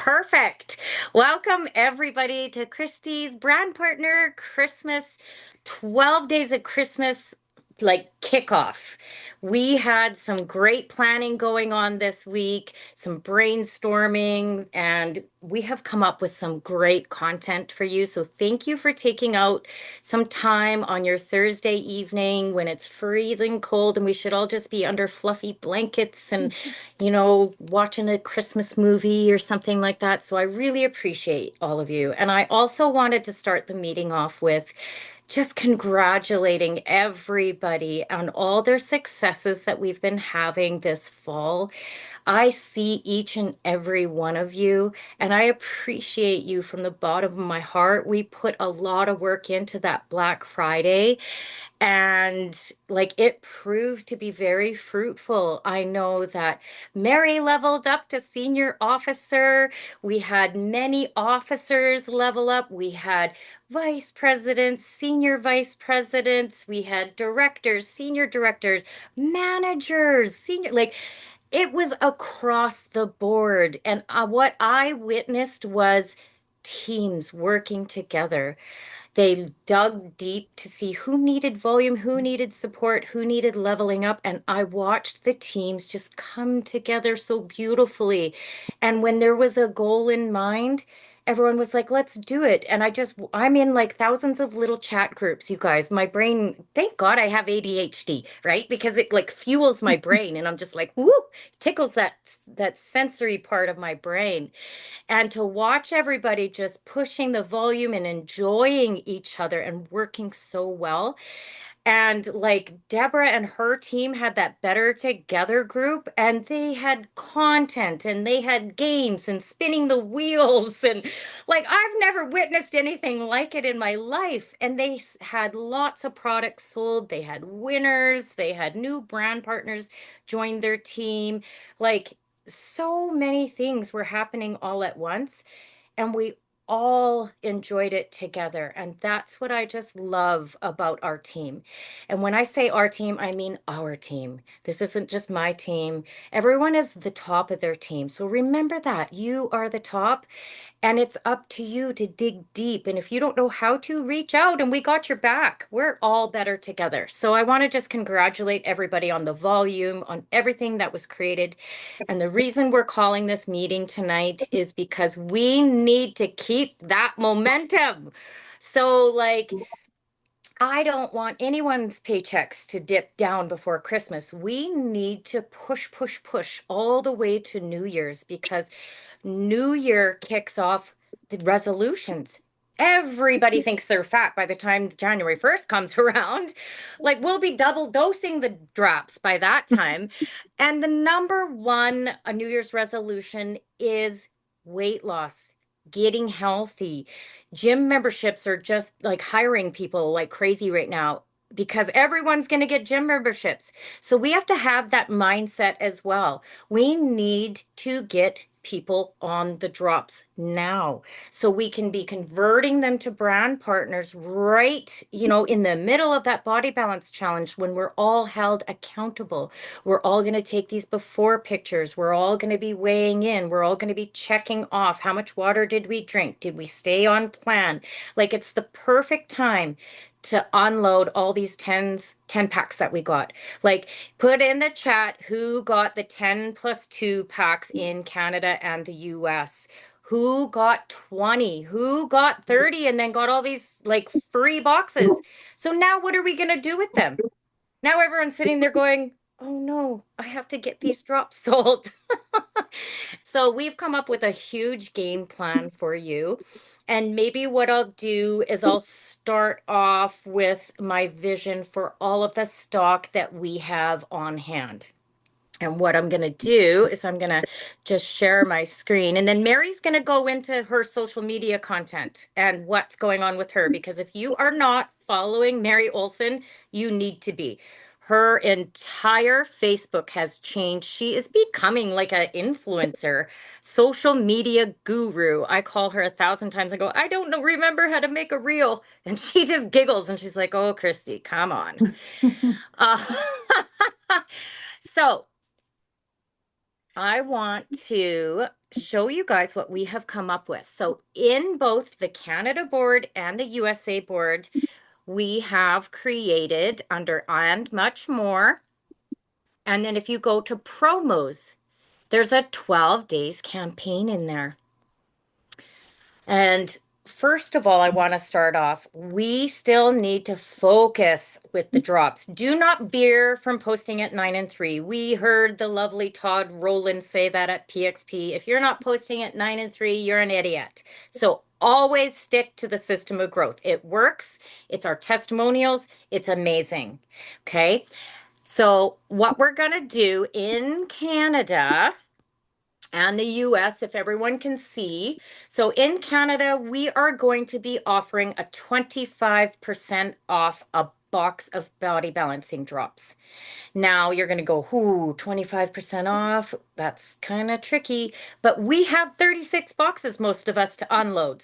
Perfect. Welcome everybody to Christie's brand partner Christmas 12 days of Christmas kickoff. We had some great planning going on this week, some brainstorming, and we have come up with some great content for you. So thank you for taking out some time on your Thursday evening when it's freezing cold and we should all just be under fluffy blankets and watching a Christmas movie or something like that. So I really appreciate all of you. And I also wanted to start the meeting off with just congratulating everybody on all their successes that we've been having this fall. I see each and every one of you, and I appreciate you from the bottom of my heart. We put a lot of work into that Black Friday, and it proved to be very fruitful. I know that Mary leveled up to senior officer. We had many officers level up. We had vice presidents, senior vice presidents. We had directors, senior directors, managers, senior, it was across the board. And what I witnessed was teams working together. They dug deep to see who needed volume, who needed support, who needed leveling up. And I watched the teams just come together so beautifully. And when there was a goal in mind, everyone was like, let's do it. And I'm in like thousands of little chat groups, you guys. My brain, thank God I have ADHD, right? Because it like fuels my brain. And I'm just like, whoo, tickles that sensory part of my brain. And to watch everybody just pushing the volume and enjoying each other and working so well. And like Deborah and her team had that Better Together group, and they had content and they had games and spinning the wheels. And I've never witnessed anything like it in my life. And they had lots of products sold. They had winners, they had new brand partners join their team. Like, so many things were happening all at once, and we all enjoyed it together. And that's what I just love about our team. And when I say our team, I mean our team. This isn't just my team. Everyone is the top of their team. So remember that you are the top, and it's up to you to dig deep. And if you don't know how to, reach out and we got your back. We're all better together. So I want to just congratulate everybody on the volume, on everything that was created. And the reason we're calling this meeting tonight is because we need to keep that momentum. So, I don't want anyone's paychecks to dip down before Christmas. We need to push, push, push all the way to New Year's, because New Year kicks off the resolutions. Everybody thinks they're fat by the time January 1st comes around. We'll be double dosing the drops by that time. And the number one New Year's resolution is weight loss, getting healthy. Gym memberships are just like hiring people like crazy right now because everyone's going to get gym memberships. So we have to have that mindset as well. We need to get people on the drops now so we can be converting them to brand partners right, in the middle of that body balance challenge when we're all held accountable. We're all going to take these before pictures. We're all going to be weighing in. We're all going to be checking off how much water did we drink? Did we stay on plan? It's the perfect time to unload all these 10 packs that we got. Put in the chat who got the 10 plus 2 packs in Canada and the US. Who got 20? Who got 30 and then got all these free boxes? So now what are we going to do with them? Now everyone's sitting there going, oh no, I have to get these drops sold. So we've come up with a huge game plan for you. And maybe what I'll do is I'll start off with my vision for all of the stock that we have on hand. And what I'm going to do is I'm going to just share my screen. And then Mary's going to go into her social media content and what's going on with her. Because if you are not following Mary Olson, you need to be. Her entire Facebook has changed. She is becoming like an influencer, social media guru. I call her 1,000 times. I go, I don't know, remember how to make a reel. And she just giggles and she's like, oh, Christy, come on. Uh, so I want to show you guys what we have come up with. So in both the Canada board and the USA board, we have created under and much more. And then if you go to promos, there's a 12 days campaign in there. And first of all, I want to start off. We still need to focus with the drops. Do not veer from posting at 9 and 3. We heard the lovely Todd Rowland say that at PXP. If you're not posting at 9 and 3, you're an idiot. So always stick to the system of growth. It works. It's our testimonials. It's amazing. Okay. So what we're going to do in Canada and the US, if everyone can see. So in Canada, we are going to be offering a 25% off a box of body balancing drops. Now you're going to go, ooh, 25% off. That's kind of tricky. But we have 36 boxes, most of us, to unload,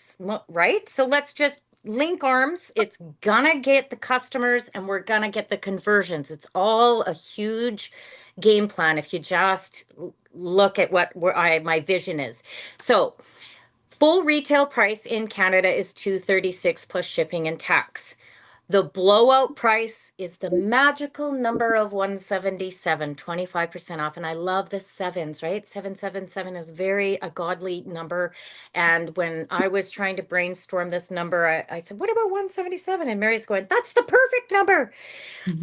right? So let's just link arms. It's gonna get the customers and we're gonna get the conversions. It's all a huge game plan if you just look at what my vision is. So full retail price in Canada is 236 plus shipping and tax. The blowout price is the magical number of 177, 25% off. And I love the sevens, right? 777 is very a godly number. And when I was trying to brainstorm this number, I said, what about 177? And Mary's going, that's the perfect number.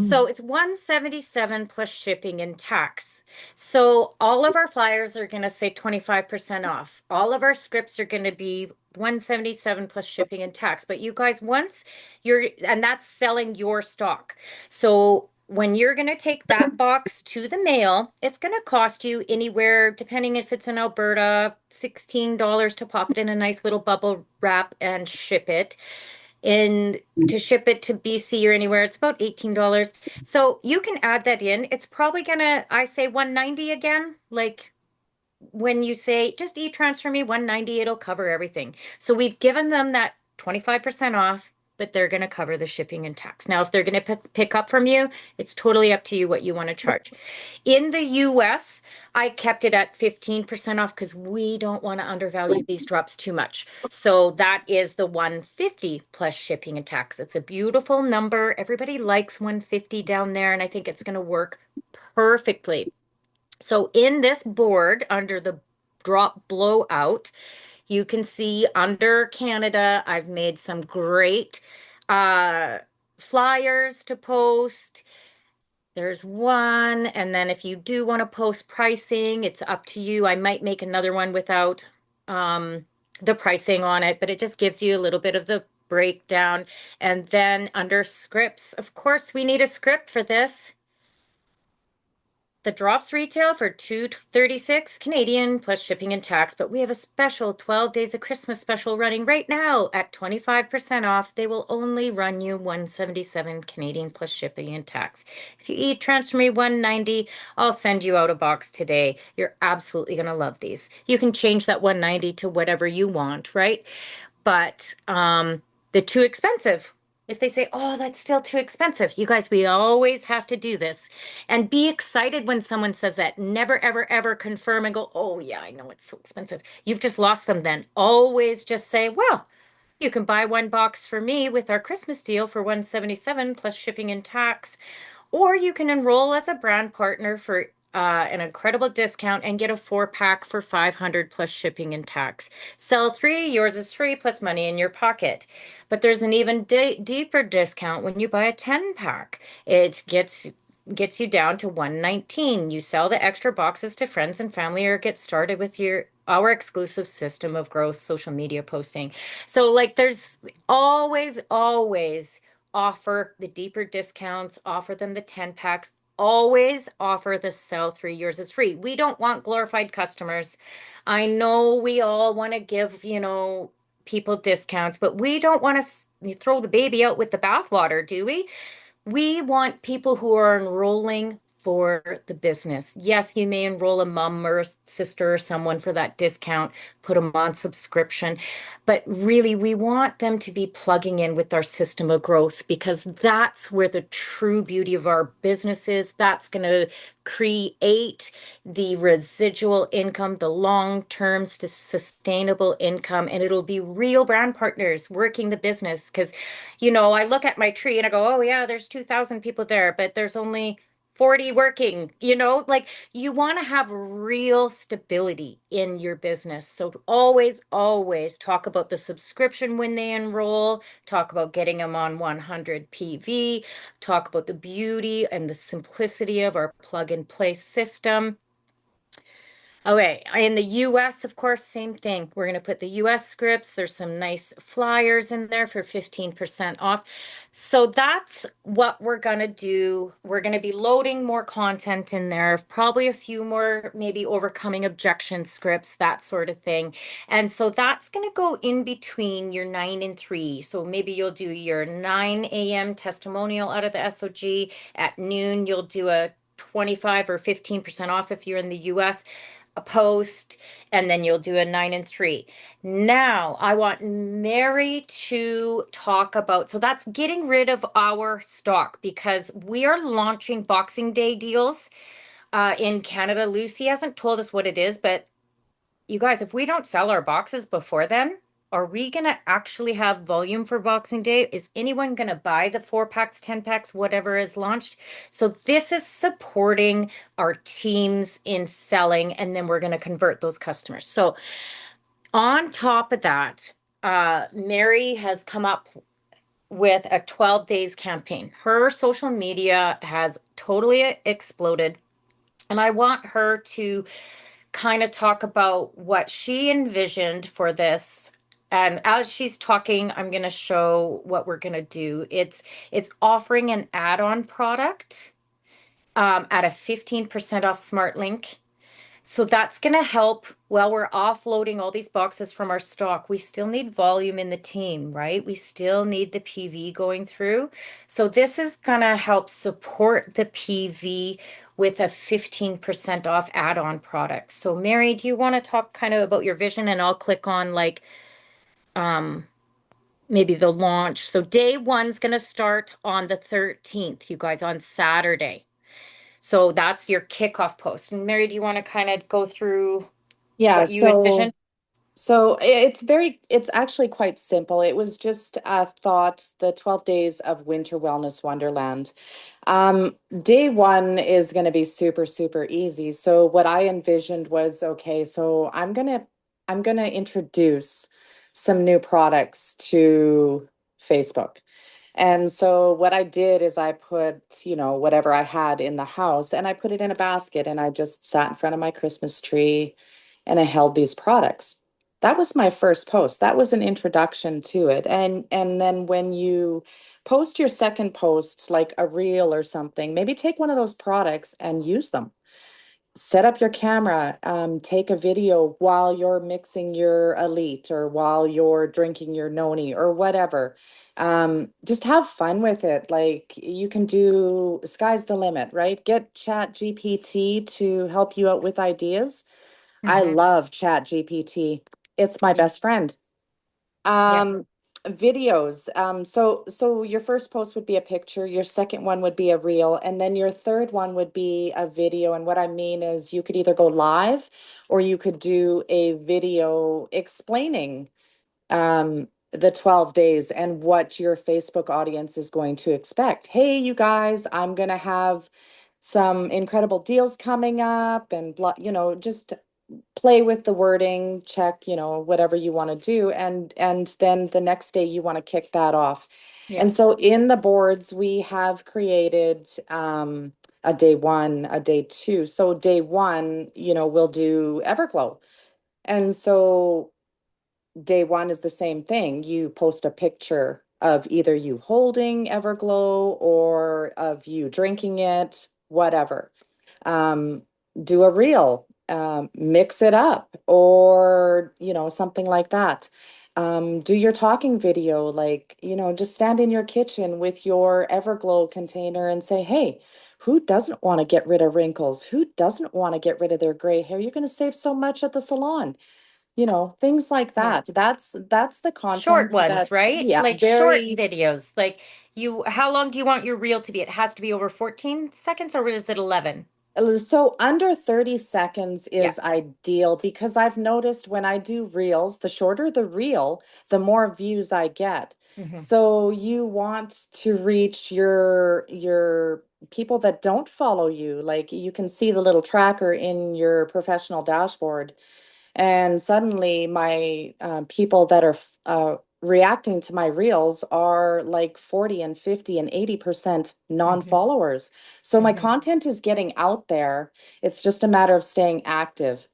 So it's 177 plus shipping and tax. So all of our flyers are going to say 25% off. All of our scripts are going to be 177 plus shipping and tax. But you guys, once and that's selling your stock. So when you're going to take that box to the mail, it's going to cost you anywhere, depending if it's in Alberta, $16 to pop it in a nice little bubble wrap and ship it. And to ship it to BC or anywhere, it's about $18. So you can add that in. It's probably gonna, I say 190 again. Like when you say just e-transfer me 190, it'll cover everything. So we've given them that 25% off, but they're going to cover the shipping and tax. Now, if they're going to pick up from you, it's totally up to you what you want to charge. In the US, I kept it at 15% off because we don't want to undervalue these drops too much. So that is the 150 plus shipping and tax. It's a beautiful number. Everybody likes 150 down there, and I think it's going to work perfectly. So in this board, under the drop blowout, you can see under Canada, I've made some great flyers to post. There's one, and then if you do want to post pricing, it's up to you. I might make another one without the pricing on it, but it just gives you a little bit of the breakdown. And then under scripts, of course, we need a script for this. The drops retail for $236 Canadian plus shipping and tax, but we have a special 12 days of Christmas special running right now at 25% off. They will only run you 177 Canadian plus shipping and tax. If you transfer me 190, I'll send you out a box today. You're absolutely going to love these. You can change that 190 to whatever you want, right? But they're too expensive. If they say, oh, that's still too expensive, you guys, we always have to do this. And be excited when someone says that. Never, ever, ever confirm and go, oh, yeah, I know it's so expensive. You've just lost them then. Always just say, well, you can buy one box for me with our Christmas deal for 177 plus shipping and tax. Or you can enroll as a brand partner for an incredible discount and get a 4-pack for 500 plus shipping and tax. Sell 3, yours is free plus money in your pocket. But there's an even deeper discount when you buy a 10-pack. It gets you down to 119. You sell the extra boxes to friends and family or get started with our exclusive system of growth social media posting. So like there's always offer the deeper discounts, offer them the 10-packs, always offer the sell 3 years is free. We don't want glorified customers. I know we all want to give, people discounts, but we don't want to throw the baby out with the bathwater, do we? We want people who are enrolling for the business. Yes, you may enroll a mom or a sister or someone for that discount, put them on subscription, but really we want them to be plugging in with our system of growth because that's where the true beauty of our business is. That's going to create the residual income, the long-term sustainable income, and it'll be real brand partners working the business. Because, I look at my tree and I go, oh yeah, there's 2,000 people there, but there's only 40 working, like you want to have real stability in your business. So always, always talk about the subscription when they enroll, talk about getting them on 100 PV, talk about the beauty and the simplicity of our plug and play system. Okay, in the US, of course, same thing. We're going to put the US scripts. There's some nice flyers in there for 15% off. So that's what we're going to do. We're going to be loading more content in there, probably a few more, maybe overcoming objection scripts, that sort of thing. And so that's going to go in between your 9 and 3. So maybe you'll do your 9 a.m. testimonial out of the SOG. At noon, you'll do a 25 or 15% off if you're in the US a post, and then you'll do a 9 and 3. Now, I want Mary to talk about, so that's getting rid of our stock because we are launching Boxing Day deals in Canada. Lucy hasn't told us what it is, but you guys, if we don't sell our boxes before then, are we going to actually have volume for Boxing Day? Is anyone going to buy the 4 packs, 10 packs, whatever is launched? So this is supporting our teams in selling, and then we're going to convert those customers. So on top of that, Mary has come up with a 12 days campaign. Her social media has totally exploded. And I want her to kind of talk about what she envisioned for this. And as she's talking, I'm going to show what we're going to do. It's offering an add-on product at a 15% off SmartLink. So that's going to help while we're offloading all these boxes from our stock. We still need volume in the team, right? We still need the PV going through. So this is going to help support the PV with a 15% off add-on product. So Mary, do you want to talk kind of about your vision and I'll click on like um maybe the launch. So day one's going to start on the 13th, you guys, on Saturday. So that's your kickoff post. And Mary, do you want to kind of go through Yeah, what you envision? it's actually quite simple. It was just a thought, the 12 days of winter wellness wonderland. Day one is going to be super, super easy. So what I envisioned was, okay, so I'm gonna introduce some new products to Facebook. And so what I did is I put, whatever I had in the house and I put it in a basket and I just sat in front of my Christmas tree and I held these products. That was my first post. That was an introduction to it. And then when you post your second post, like a reel or something, maybe take one of those products and use them. Set up your camera, take a video while you're mixing your elite or while you're drinking your noni or whatever. Just have fun with it. Like you can do, sky's the limit, right? Get Chat GPT to help you out with ideas. I Mm-hmm. love Chat GPT. It's my Yeah. best friend. Yeah. Um, Videos. So your first post would be a picture, your second one would be a reel, and then your third one would be a video. And what I mean is you could either go live or you could do a video explaining the 12 days and what your Facebook audience is going to expect. Hey, you guys, I'm going to have some incredible deals coming up and blah, just play with the wording, check, whatever you want to do. And then the next day you want to kick that off. Yeah. And so in the boards, we have created a day one, a day two. So day one, we'll do Everglow. And so day one is the same thing. You post a picture of either you holding Everglow or of you drinking it, whatever. Um, do a reel, mix it up, or something like that. Do your talking video, like, just stand in your kitchen with your Everglow container and say, hey, who doesn't want to get rid of wrinkles? Who doesn't want to get rid of their gray hair? You're going to save so much at the salon. Things like Yeah. that. That's the Short content ones, that, right? yeah, Like short very. videos. Like how long do you want your reel to be? It has to be over 14 seconds or is it 11? So under 30 seconds Yeah. is ideal because I've noticed when I do reels, the shorter the reel, the more views I get. Hmm. So you want to reach your people that don't follow you. Like you can see the little tracker in your professional dashboard. And suddenly, my people that are reacting to my reels are like 40 and 50 and 80% Hmm. non-followers. So my Hmm. content is getting out there. It's just a matter of staying active.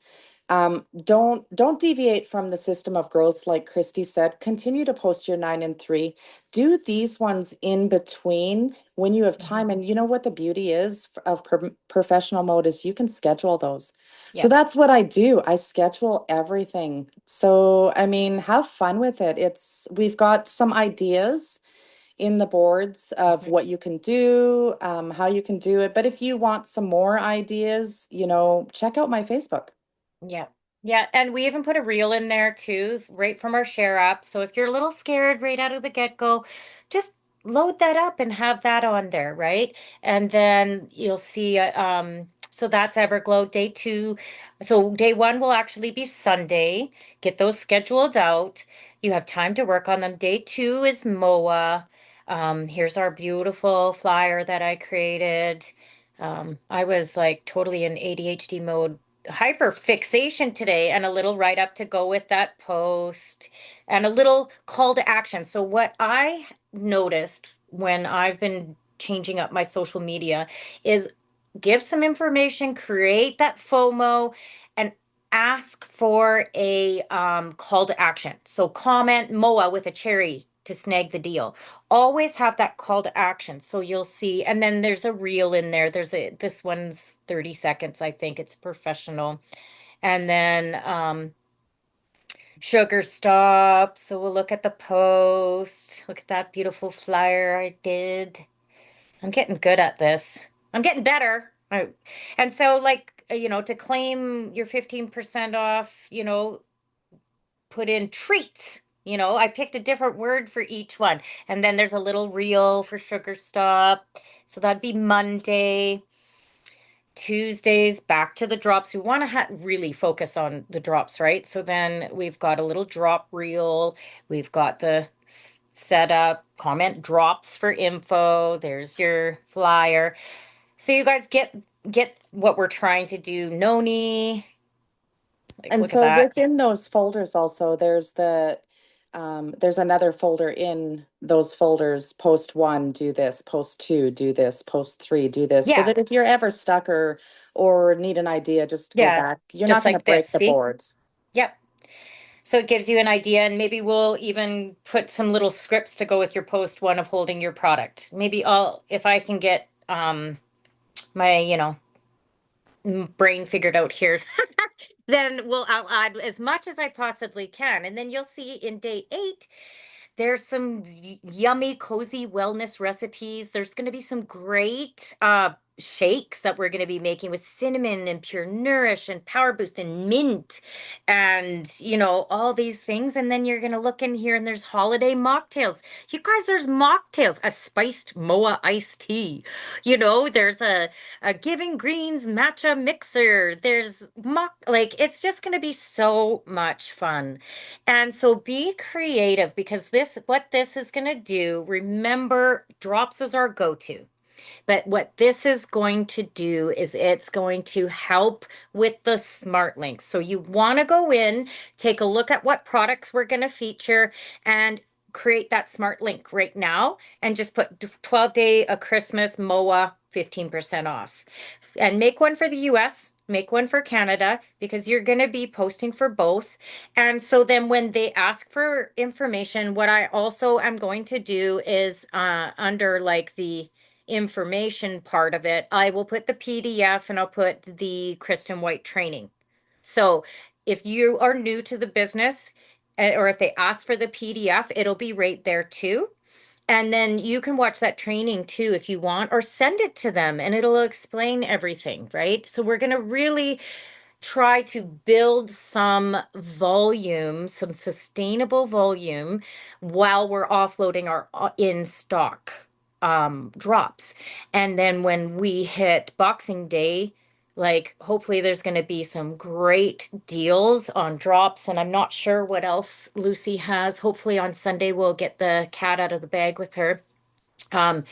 Don't deviate from the system of growth, like Christy said. Continue to post your 9 and 3. Do these ones in between when you have Hmm. time. And you know what the beauty is of professional mode is you can schedule those. So Yeah. that's what I do. I schedule everything. So I mean, have fun with it. We've got some ideas in the boards of Mhm. what you can do, how you can do it. But if you want some more ideas, check out my Facebook. Yeah. Yeah. And we even put a reel in there too, right from our share app. So if you're a little scared right out of the get-go, just load that up and have that on there, right? And then you'll see, so that's Everglow day 2. So day 1 will actually be Sunday. Get those scheduled out. You have time to work on them. Day 2 is MOA. Here's our beautiful flyer that I created. I was like totally in ADHD mode, hyper fixation today, and a little write up to go with that post and a little call to action. So what I noticed when I've been changing up my social media is give some information, create that FOMO, and ask for a call to action. So comment MOA with a cherry to snag the deal. Always have that call to action. So you'll see, and then there's a reel in there. This one's 30 seconds, I think. It's professional. And then sugar stop. So we'll look at the post. Look at that beautiful flyer I did. I'm getting good at this. I'm getting better. And so like, to claim your 15% off, put in treats. I picked a different word for each one. And then there's a little reel for sugar stop. So that'd be Monday. Tuesdays, back to the drops. We want to really focus on the drops, right? So then we've got a little drop reel. We've got the setup, comment drops for info. There's your flyer. So you guys get what we're trying to do. Noni, like And look at so that. within those folders also, there's another folder in those folders. Post 1, do this. Post 2, do this. Post 3, do this. So Yeah. that if you're ever stuck or need an idea, just go Yeah. back. You're not Just going to like this. break the See? board. Yep. So it gives you an idea, and maybe we'll even put some little scripts to go with your post 1 of holding your product. Maybe if I can get my, brain figured out here, then I'll add as much as I possibly can. And then you'll see in day 8, there's some yummy, cozy wellness recipes. There's going to be some great shakes that we're going to be making with cinnamon and pure nourish and power boost and mint and, all these things. And then you're going to look in here and there's holiday mocktails. You guys, there's mocktails, a spiced moa iced tea. There's a Giving Greens matcha mixer. There's like, it's just going to be so much fun. And so be creative because what this is going to do, remember, drops is our go-to. But what this is going to do is it's going to help with the smart links. So you want to go in, take a look at what products we're going to feature, and create that smart link right now and just put 12 day a Christmas MOA 15% off. And make one for the US, make one for Canada because you're going to be posting for both. And so then when they ask for information, what I also am going to do is under like the information part of it, I will put the PDF and I'll put the Kristen White training. So if you are new to the business or if they ask for the PDF, it'll be right there too. And then you can watch that training too if you want, or send it to them and it'll explain everything, right? So we're going to really try to build some volume, some sustainable volume while we're offloading our in stock drops. And then when we hit Boxing Day, like hopefully there's going to be some great deals on drops. And I'm not sure what else Lucy has. Hopefully on Sunday we'll get the cat out of the bag with her. Um,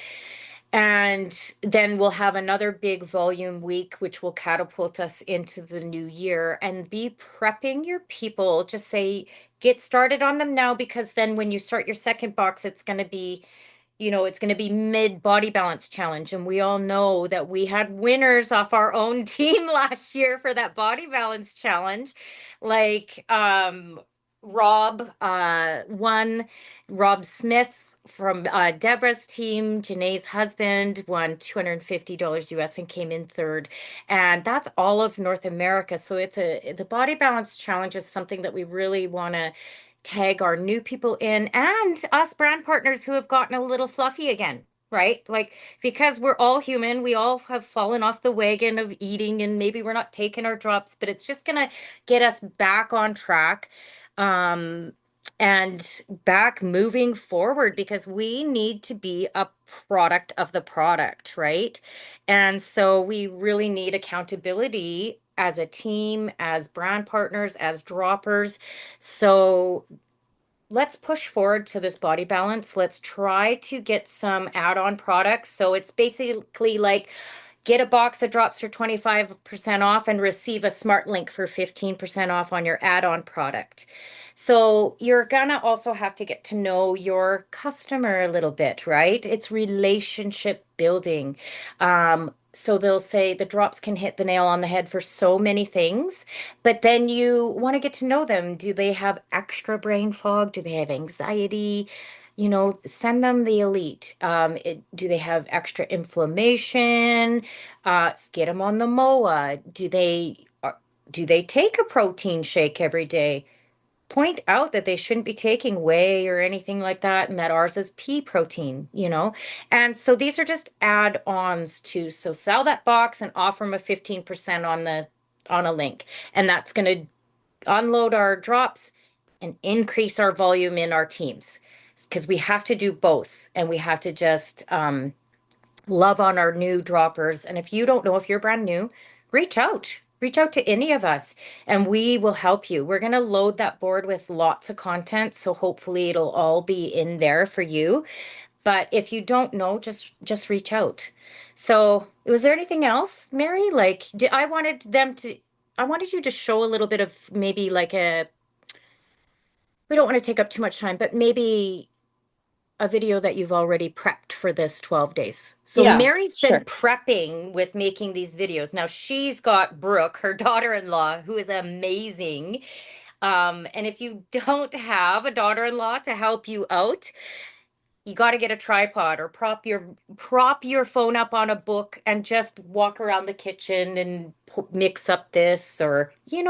and then we'll have another big volume week, which will catapult us into the new year and be prepping your people. Just say, get started on them now, because then when you start your second box, it's going to be, it's going to be mid body balance challenge. And we all know that we had winners off our own team last year for that body balance challenge. Like Rob won, Rob Smith from Deborah's team, Janae's husband won $250 US and came in third. And that's all of North America. So the body balance challenge is something that we really want to tag our new people in, and us brand partners who have gotten a little fluffy again, right? Like, because we're all human, we all have fallen off the wagon of eating and maybe we're not taking our drops, but it's just going to get us back on track. Um, and back moving forward, because we need to be a product of the product, right? And so we really need accountability as a team, as brand partners, as droppers. So let's push forward to this body balance. Let's try to get some add-on products. So it's basically like get a box of drops for 25% off and receive a smart link for 15% off on your add-on product. So you're gonna also have to get to know your customer a little bit, right? It's relationship building. So they'll say the drops can hit the nail on the head for so many things, but then you want to get to know them. Do they have extra brain fog? Do they have anxiety? Send them the elite. Do they have extra inflammation? Get them on the MOA. Do they take a protein shake every day? Point out that they shouldn't be taking whey or anything like that, and that ours is pea protein. And so these are just add-ons to so sell that box and offer them a 15% on a link. And that's going to unload our drops and increase our volume in our teams, because we have to do both, and we have to just love on our new droppers. And if you don't know, if you're brand new, reach out to any of us and we will help you. We're going to load that board with lots of content, so hopefully it'll all be in there for you. But if you don't know, just reach out. So was there anything else, Mary? Like, I wanted you to show a little bit of maybe like we don't want to take up too much time, but maybe a video that you've already prepped for this 12 days. So Yeah, Mary's been sure. prepping with making these videos. Now she's got Brooke, her daughter-in-law, who is amazing. And if you don't have a daughter-in-law to help you out, you got to get a tripod or prop your phone up on a book and just walk around the kitchen and mix up this, or be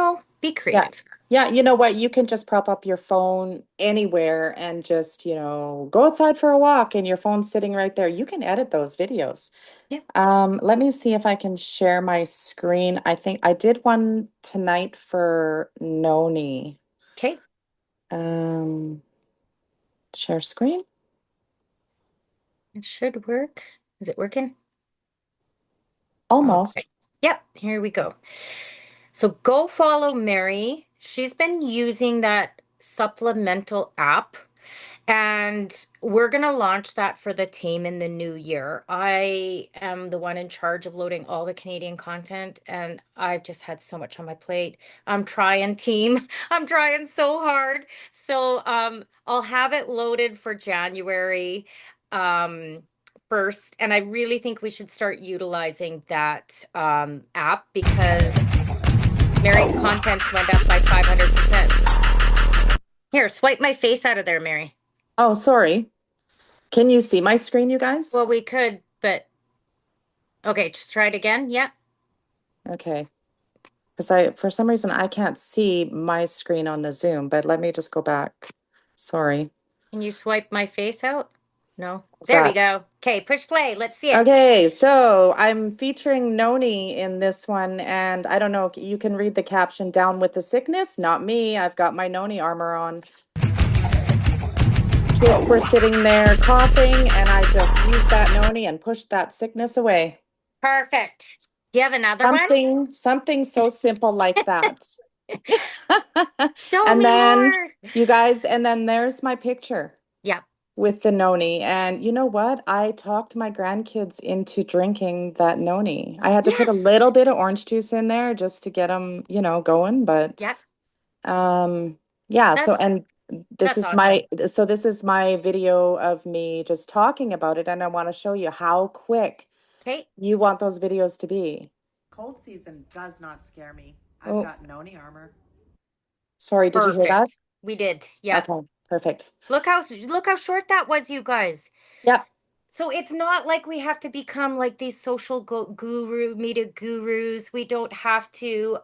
Yeah. creative. Yeah, you know what? You can just prop up your phone anywhere and just, go outside for a walk and your phone's sitting right there. You can edit those videos. Yeah. Let me see if I can share my screen. I think I did one tonight for Noni. Okay. Um, Share screen? It should work. Is it working? Okay. Almost. Yep, here we go. So go follow Mary. She's been using that supplemental app, and we're going to launch that for the team in the new year. I am the one in charge of loading all the Canadian content, and I've just had so much on my plate. I'm trying, team. I'm trying so hard. So I'll have it loaded for January first, and I really think we should start utilizing that app, because Mary's contents went up by 500%. Here, swipe my face out of there, Mary. Oh, sorry. Can you see my screen, you guys? Well, we could, but okay, just try it again. Yeah. Okay. Because I, for some reason, I can't see my screen on the Zoom, but let me just go back. Sorry. Can you swipe my face out? No. What's There we that? go. Okay, push play. Let's see it. Okay, so I'm featuring Noni in this one, and I don't know, you can read the caption down with the sickness. Not me. I've got my Noni armor on. Kids were sitting there coughing, and I just used that Noni and pushed that sickness away. Perfect. Do you have another one? Something so simple like that. Show And me then more. you guys, and then there's my picture Yeah. with the noni. And you know what? I talked my grandkids into drinking that noni. I had to put a Yes. little bit of orange juice in there just to get them, going. But Yep. um, yeah. So, That's and that's awesome. this is my video of me just talking about it, and I want to show you how quick Okay. you want those videos to be. Cold season does not scare me. I've got noni armor. Sorry, did you hear that? Perfect. We did. Yeah. Okay, perfect. Look how short that was, you guys. Yeah. So it's not like we have to become like these social media gurus. We don't have to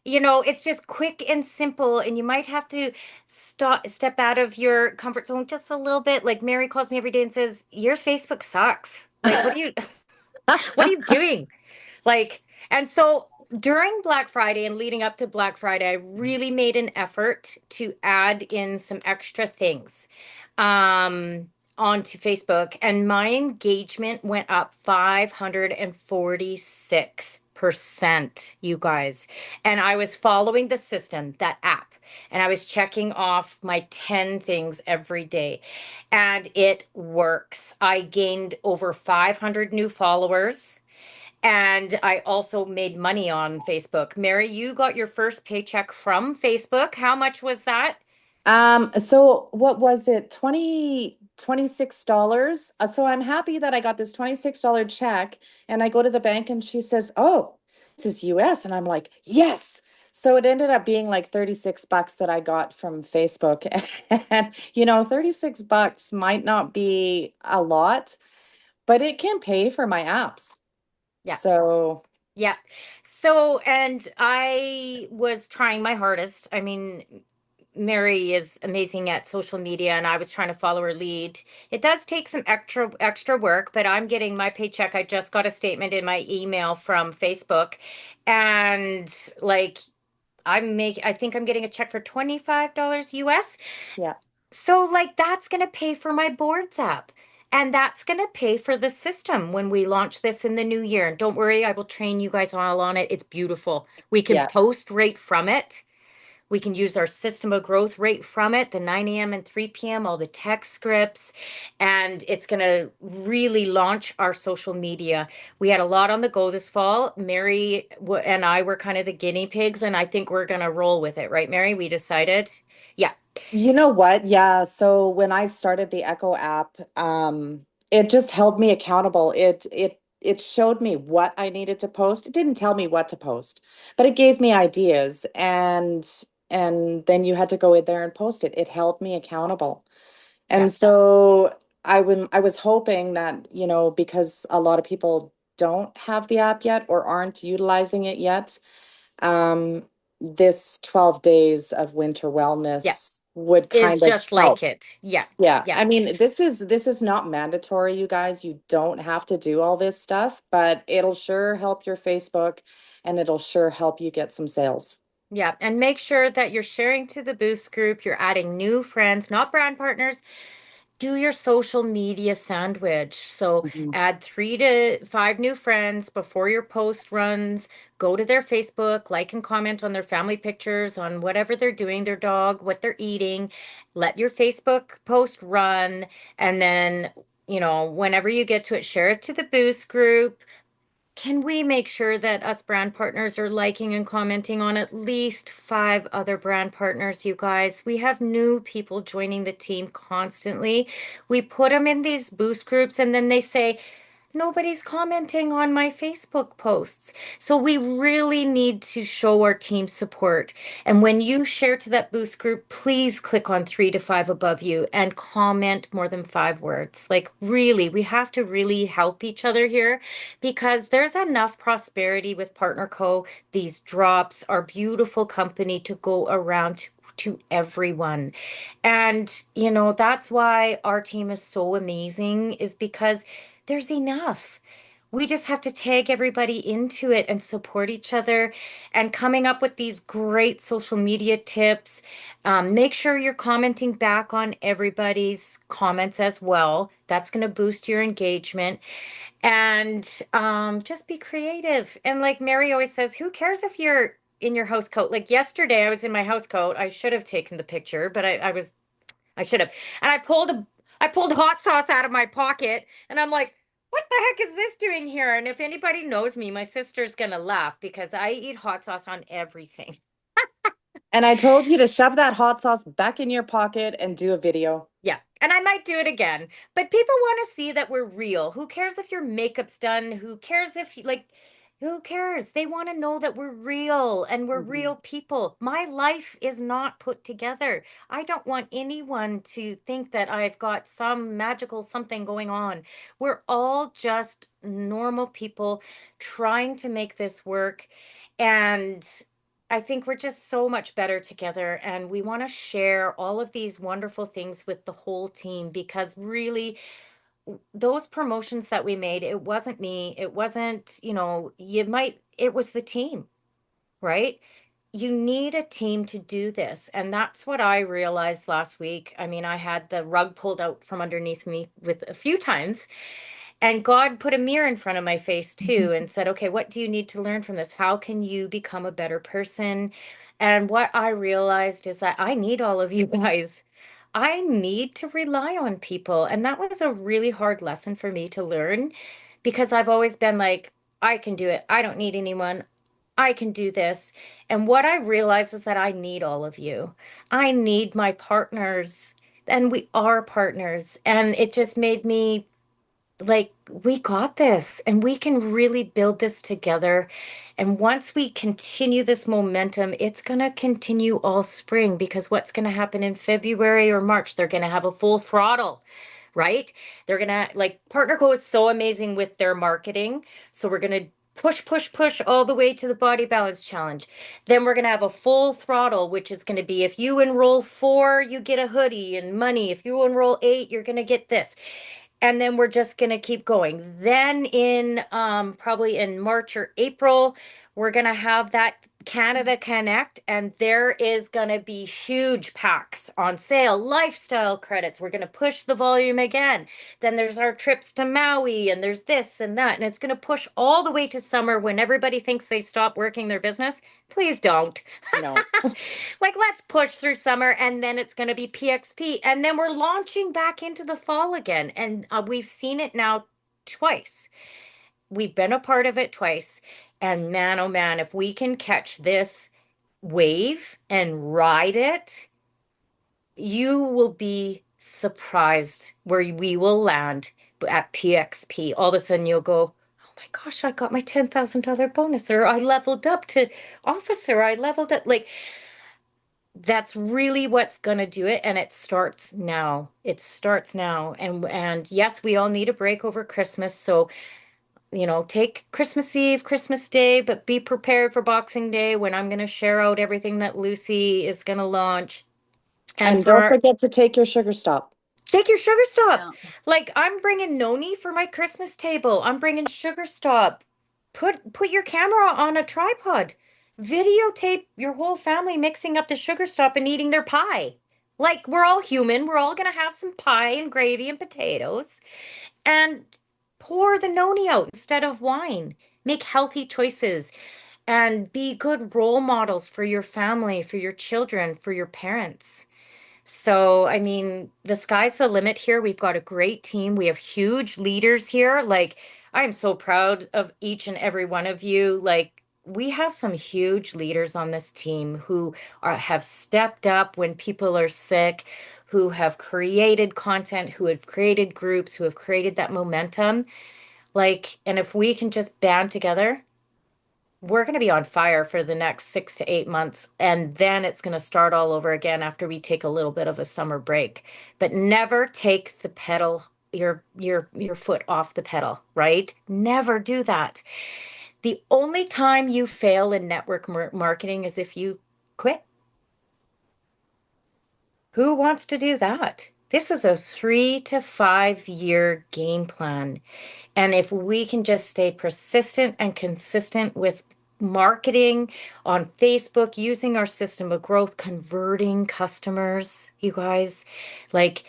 it's just quick and simple, and you might have to step out of your comfort zone just a little bit. Like Mary calls me every day and says, "Your Facebook sucks." Like, what are you doing? Like, and so during Black Friday and leading up to Black Friday, I really made an effort to add in some extra things um, onto Facebook, and my engagement went up 546%, you guys. And I was following the system, that app, and I was checking off my 10 things every day, and it works. I gained over 500 new followers. And I also made money on Facebook. Mary, you got your first paycheck from Facebook. How much was that? So what was it? $26. So I'm happy that I got this $26 check and I go to the bank and she says, "Oh, this is US." And I'm like, "Yes." So it ended up being like 36 bucks that I got from Facebook. And 36 bucks might not be a lot, but it can pay for my apps. Yeah. So, Yeah. So, and I was trying my hardest. I mean, Mary is amazing at social media, and I was trying to follow her lead. It does take some extra work, but I'm getting my paycheck. I just got a statement in my email from Facebook, and like I think I'm getting a check for $25 US. yeah, So, like, that's going to pay for my boards app. And that's going to pay for the system when we launch this in the new year. And don't worry, I will train you guys all on it. It's beautiful. We can yeah. post right from it. We can use our system of growth right from it, the 9 a.m. and 3 p.m., all the text scripts. And it's going to really launch our social media. We had a lot on the go this fall. Mary and I were kind of the guinea pigs, and I think we're going to roll with it, right, Mary? We decided. Yeah. You know what? Yeah. So when I started the Echo app, it just held me accountable. It showed me what I needed to post. It didn't tell me what to post, but it gave me ideas, and then you had to go in there and post it. It held me accountable. Yeah. And so I was hoping that, because a lot of people don't have the app yet or aren't utilizing it yet, um, this 12 days of winter Yeah. wellness would Is kind of just like help. it. Yeah. Yeah. Yeah. I mean, this is not mandatory, you guys. You don't have to do all this stuff, but it'll sure help your Facebook and it'll sure help you get some sales. Yeah. And make sure that you're sharing to the boost group. You're adding new friends, not brand partners. Do your social media sandwich. So Mhm. add 3 to 5 new friends before your post runs. Go to their Facebook, like and comment on their family pictures, on whatever they're doing, their dog, what they're eating. Let your Facebook post run. And then, whenever you get to it, share it to the boost group. Can we make sure that us brand partners are liking and commenting on at least 5 other brand partners, you guys? We have new people joining the team constantly. We put them in these boost groups and then they say, Nobody's commenting on my Facebook posts. So we really need to show our team support. And when you share to that boost group, please click on 3 to 5 above you and comment more than 5 words. Like, really, we have to really help each other here because there's enough prosperity with Partner Co. These drops, our beautiful company to go around to everyone. And, that's why our team is so amazing, is because there's enough. We just have to tag everybody into it and support each other and coming up with these great social media tips. Make sure you're commenting back on everybody's comments as well. That's going to boost your engagement. And just be creative. And like Mary always says, who cares if you're in your house coat? Like yesterday, I was in my house coat. I should have taken the picture, but I should have. And I pulled hot sauce out of my pocket and I'm like, what the heck is this doing here? And if anybody knows me, my sister's gonna laugh because I eat hot sauce on everything. And I told you to shove that hot sauce back in your pocket and do a video. Yeah, and I might do it again. But people want to see that we're real. Who cares if your makeup's done? Who cares if who cares? They want to know that we're real and we're Mhm. real people. My life is not put together. I don't want anyone to think that I've got some magical something going on. We're all just normal people trying to make this work. And I think we're just so much better together, and we want to share all of these wonderful things with the whole team because really, those promotions that we made, it wasn't me. It wasn't, it was the team, right? You need a team to do this. And that's what I realized last week. I mean, I had the rug pulled out from underneath me with a few times. And God put a mirror in front of my face too and said, okay, what do you need to learn from this? How can you become a better person? And what I realized is that I need all of you guys. I need to rely on people. And that was a really hard lesson for me to learn because I've always been like, I can do it. I don't need anyone. I can do this. And what I realized is that I need all of you. I need my partners. And we are partners. And it just made me like, we got this and we can really build this together. And once we continue this momentum, it's going to continue all spring because what's going to happen in February or March? They're going to have a full throttle, right? They're going to, like, PartnerCo is so amazing with their marketing. So we're going to push, push, push all the way to the Body Balance Challenge. Then we're going to have a full throttle, which is going to be if you enroll 4, you get a hoodie and money. If you enroll 8, you're going to get this, and then we're just going to keep going. Then in probably in March or April, we're going to have that Canada Connect, and there is going to be huge packs on sale, lifestyle credits. We're going to push the volume again. Then there's our trips to Maui, and there's this and that, and it's going to push all the way to summer when everybody thinks they stop working their business. Please don't. No. Like, let's push through summer and then it's going to be PXP. And then we're launching back into the fall again. And we've seen it now twice. We've been a part of it twice. And man, oh man, if we can catch this wave and ride it, you will be surprised where we will land at PXP. All of a sudden you'll go, oh my gosh, I got my $10,000 bonus, or I leveled up to officer. I leveled up. Like, that's really what's going to do it, and it starts now. It starts now. And yes, we all need a break over Christmas, so take Christmas Eve, Christmas Day, but be prepared for Boxing Day when I'm going to share out everything that Lucy is going to launch. And And for don't our, forget to take your sugar stop. take your sugar stop. Yeah. Like, I'm bringing noni for my Christmas table. I'm bringing sugar stop. Put your camera on a tripod. Videotape your whole family mixing up the sugar stop and eating their pie. Like, we're all human. We're all gonna have some pie and gravy and potatoes. And pour the noni out instead of wine. Make healthy choices and be good role models for your family, for your children, for your parents. So, I mean, the sky's the limit here. We've got a great team. We have huge leaders here. Like, I am so proud of each and every one of you. Like, we have some huge leaders on this team who have stepped up when people are sick, who have created content, who have created groups, who have created that momentum. Like, and if we can just band together, we're going to be on fire for the next 6 to 8 months. And then it's going to start all over again after we take a little bit of a summer break. But never take the pedal, your foot off the pedal, right? Never do that. The only time you fail in network marketing is if you quit. Who wants to do that? This is a 3 to 5 year game plan. And if we can just stay persistent and consistent with marketing on Facebook, using our system of growth, converting customers, you guys, like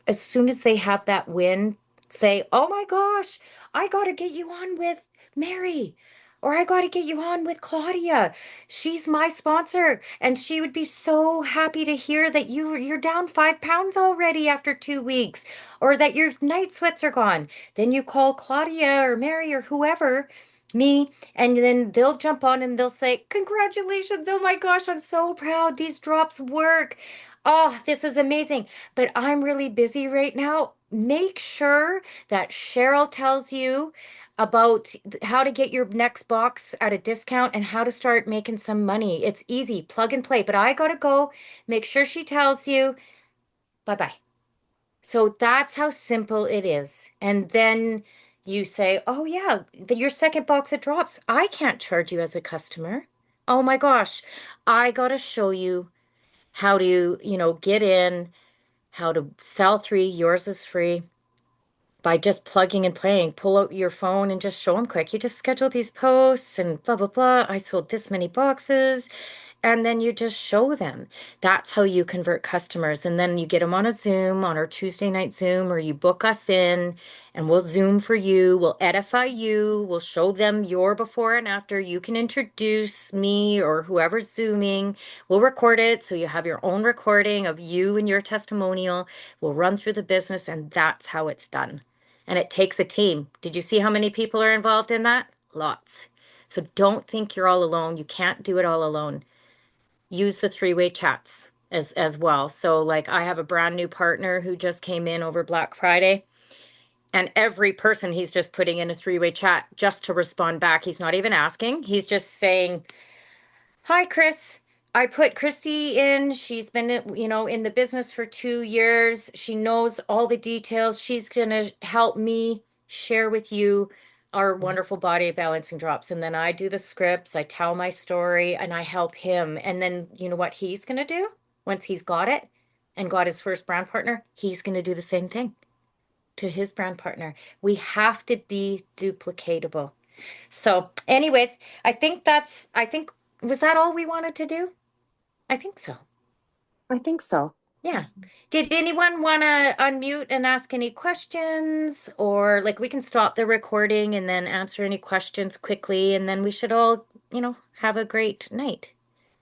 as soon as they have that win, say, oh my gosh, I got to get you on with Mary. Or I got to get you on with Claudia. She's my sponsor, and she would be so happy to hear that you're down 5 pounds already after 2 weeks, or that your night sweats are gone. Then you call Claudia or Mary or whoever, me, and then they'll jump on and they'll say, congratulations. Oh my gosh, I'm so proud. These drops work. Oh, this is amazing. But I'm really busy right now. Make sure that Cheryl tells you about how to get your next box at a discount and how to start making some money. It's easy, plug and play. But I gotta go. Make sure she tells you. Bye bye. So that's how simple it is. And then you say, oh, yeah, your second box of drops, I can't charge you as a customer. Oh my gosh, I got to show you how to, get in, how to sell three, yours is free by just plugging and playing. Pull out your phone and just show them quick. You just schedule these posts and blah, blah, blah. I sold this many boxes. And then you just show them. That's how you convert customers. And then you get them on a Zoom, on our Tuesday night Zoom, or you book us in and we'll Zoom for you. We'll edify you. We'll show them your before and after. You can introduce me or whoever's Zooming. We'll record it so you have your own recording of you and your testimonial. We'll run through the business, and that's how it's done. And it takes a team. Did you see how many people are involved in that? Lots. So don't think you're all alone. You can't do it all alone. Use the three-way chats as well. So like I have a brand new partner who just came in over Black Friday, and every person he's just putting in a three-way chat just to respond back. He's not even asking. He's just saying, hi, Chris. I put Christy in. She's been, in the business for 2 years. She knows all the details. She's going to help me share with you our wonderful body balancing drops. And then I do the scripts, I tell my story, and I help him. And then you know what he's going to do once he's got it and got his first brand partner? He's going to do the same thing to his brand partner. We have to be duplicatable. So, anyways, I think, was that all we wanted to do? I think so. I think so. Yeah. Did anyone want to unmute and ask any questions? Or like we can stop the recording and then answer any questions quickly, and then we should all, have a great night.